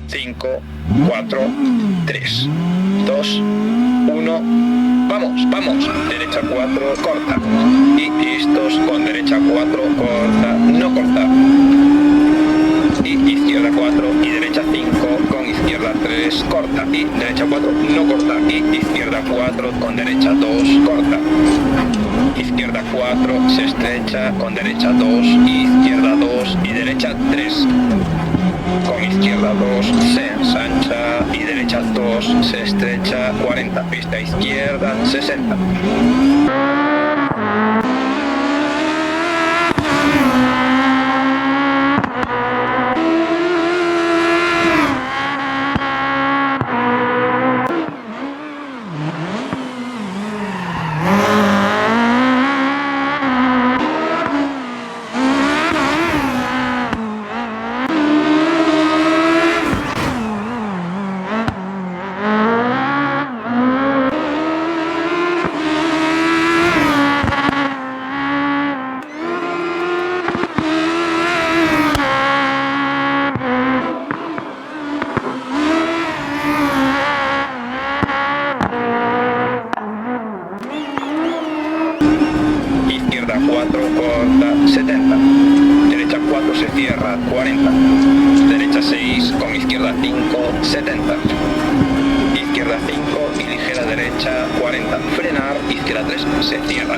5, 4, 3, 2, 1. Vamos, vamos. Derecha 4, corta. Y listos con derecha 4, corta, no corta. Y izquierda 4 y derecha 5 con izquierda 3, corta. Y derecha 4, no corta. Y izquierda 4 con derecha 2, corta. Izquierda 4 se estrecha con derecha 2 y izquierda 2 y derecha 3. Con izquierda 2 se ensancha y derecha 2 se estrecha, 40, pista izquierda, 60. Izquierda 4, corta, 70. Derecha 4 se cierra, 40. Derecha 6 con izquierda 5, 70. Izquierda 5 y ligera derecha, 40. Frenar, izquierda 3 se cierra.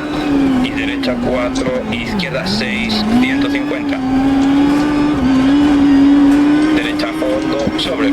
Y derecha 4, izquierda 6, 150. Derecha fondo, sobre